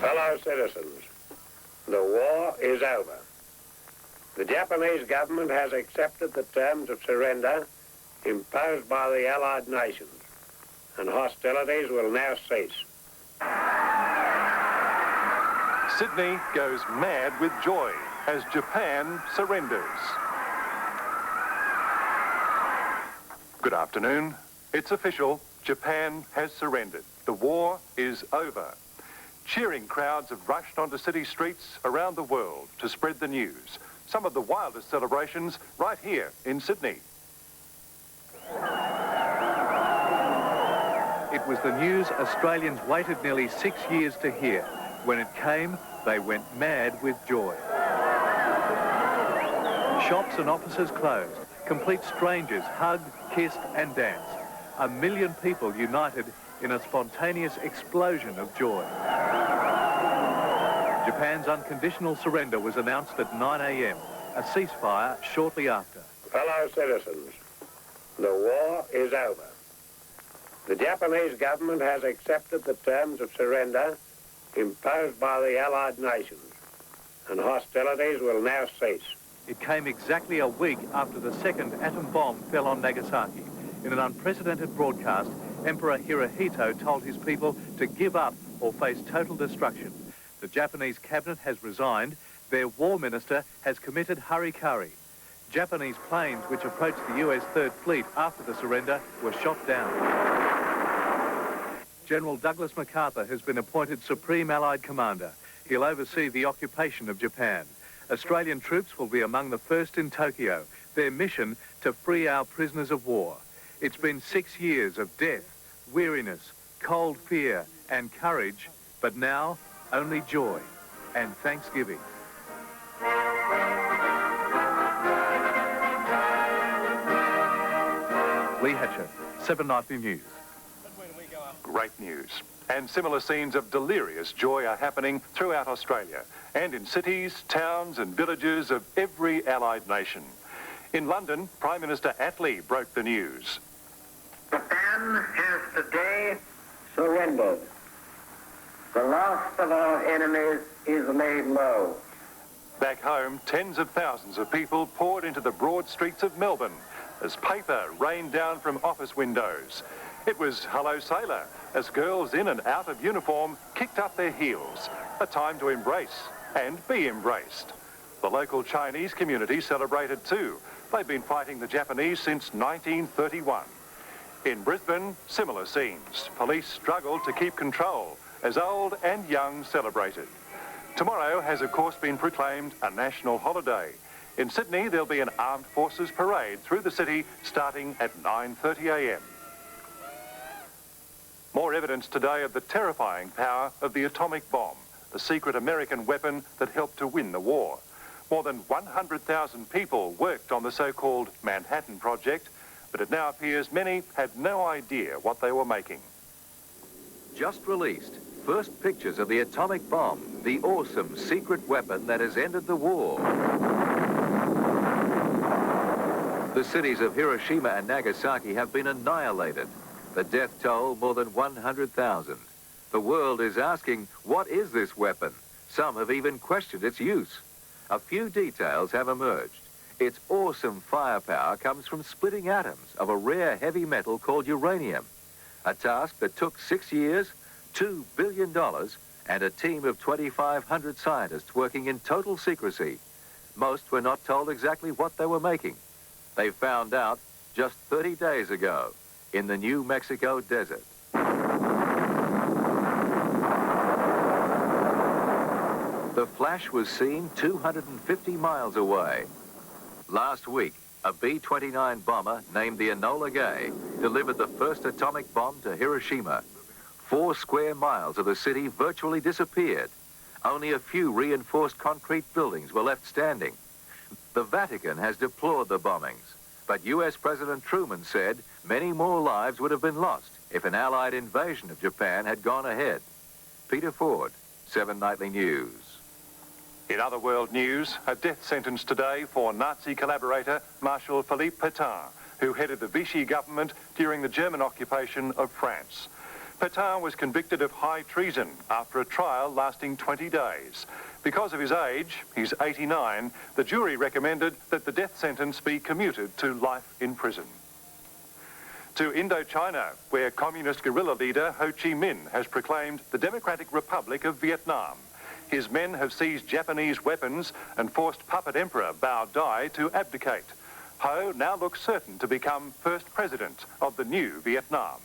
Fellow citizens, the war is over. The Japanese government has accepted the terms of surrender imposed by the Allied nations, and hostilities will now cease. Sydney goes mad with joy as Japan surrenders. Good afternoon. It's official. Japan has surrendered. The war is over. Cheering crowds have rushed onto city streets around the world to spread the news. Some of the wildest celebrations right here in Sydney. It was the news Australians waited nearly 6 years to hear. When it came, they went mad with joy. Shops and offices closed. Complete strangers hugged, kissed and danced. 1 million people united in a spontaneous explosion of joy. Japan's unconditional surrender was announced at 9 a.m. A ceasefire shortly after. Fellow citizens, the war is over. The Japanese government has accepted the terms of surrender imposed by the Allied nations, and hostilities will now cease. It came exactly a week after the second atom bomb fell on Nagasaki. In an unprecedented broadcast, Emperor Hirohito told his people to give up or face total destruction. The Japanese cabinet has resigned. Their war minister has committed harikari. Japanese planes which approached the US Third Fleet after the surrender were shot down. General Douglas MacArthur has been appointed Supreme Allied Commander. He'll oversee the occupation of Japan. Australian troops will be among the first in Tokyo. Their mission to free our prisoners of war. It's been 6 years of death, weariness, cold fear and courage, but now only joy and thanksgiving. Lee Hatcher, 7 Nightly News. Great news. And similar scenes of delirious joy are happening throughout Australia and in cities, towns and villages of every allied nation. In London, Prime Minister Attlee broke the news. Japan has today surrendered. The last of our enemies is laid low. Back home, tens of thousands of people poured into the broad streets of Melbourne as paper rained down from office windows. It was Hello Sailor, as girls in and out of uniform kicked up their heels. A time to embrace and be embraced. The local Chinese community celebrated too. They've been fighting the Japanese since 1931. In Brisbane, similar scenes. Police struggled to keep control as old and young celebrated. Tomorrow has of course been proclaimed a national holiday. In Sydney, there'll be an armed forces parade through the city starting at 9:30 a.m. More evidence today of the terrifying power of the atomic bomb, the secret American weapon that helped to win the war. More than 100,000 people worked on the so-called Manhattan Project, but it now appears many had no idea what they were making. Just released, first pictures of the atomic bomb, the awesome secret weapon that has ended the war. The cities of Hiroshima and Nagasaki have been annihilated. The death toll, more than 100,000. The world is asking, what is this weapon? Some have even questioned its use. A few details have emerged. Its awesome firepower comes from splitting atoms of a rare heavy metal called uranium. A task that took 6 years, $2 billion, and a team of 2,500 scientists working in total secrecy. Most were not told exactly what they were making. They found out just 30 days ago in the New Mexico desert. The flash was seen 250 miles away. Last week, a B-29 bomber named the Enola Gay delivered the first atomic bomb to Hiroshima. 4 square miles of the city virtually disappeared. Only a few reinforced concrete buildings were left standing. The Vatican has deplored the bombings, but US President Truman said many more lives would have been lost if an Allied invasion of Japan had gone ahead. Peter Ford, 7 Nightly News. In other world news, a death sentence today for Nazi collaborator Marshal Philippe Pétain, who headed the Vichy government during the German occupation of France. Pétain was convicted of high treason after a trial lasting 20 days. Because of his age, he's 89, the jury recommended that the death sentence be commuted to life in prison. To Indochina, where communist guerrilla leader Ho Chi Minh has proclaimed the Democratic Republic of Vietnam. His men have seized Japanese weapons and forced puppet Emperor Bao Dai to abdicate. Ho now looks certain to become first president of the new Vietnam.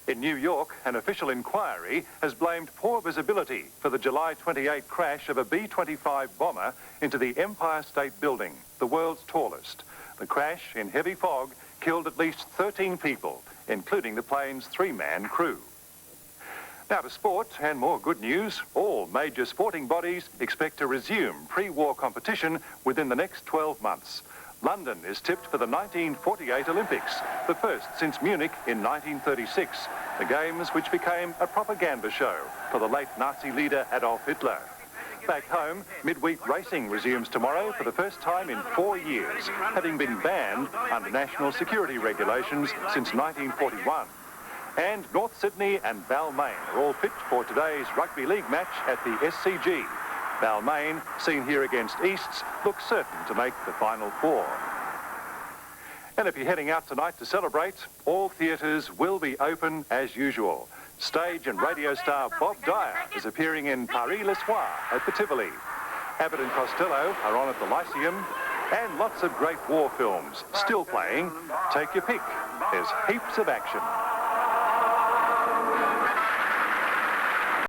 In New York, an official inquiry has blamed poor visibility for the July 28 crash of a B-25 bomber into the Empire State Building, the world's tallest. The crash, in heavy fog, killed at least 13 people, including the plane's three-man crew. Now to sport and more good news. All major sporting bodies expect to resume pre-war competition within the next 12 months. London is tipped for the 1948 Olympics, the first since Munich in 1936, the games which became a propaganda show for the late Nazi leader Adolf Hitler. Back home, midweek racing resumes tomorrow for the first time in 4 years, having been banned under national security regulations since 1941. And North Sydney and Balmain are all fit for today's rugby league match at the SCG. Balmain, seen here against Easts, looks certain to make the final four. And if you're heading out tonight to celebrate, all theatres will be open as usual. Stage and radio star Bob Dyer is appearing in Paris-le-Soir at the Tivoli. Abbott and Costello are on at the Lyceum, and lots of great war films still playing. Take your pick. There's heaps of action.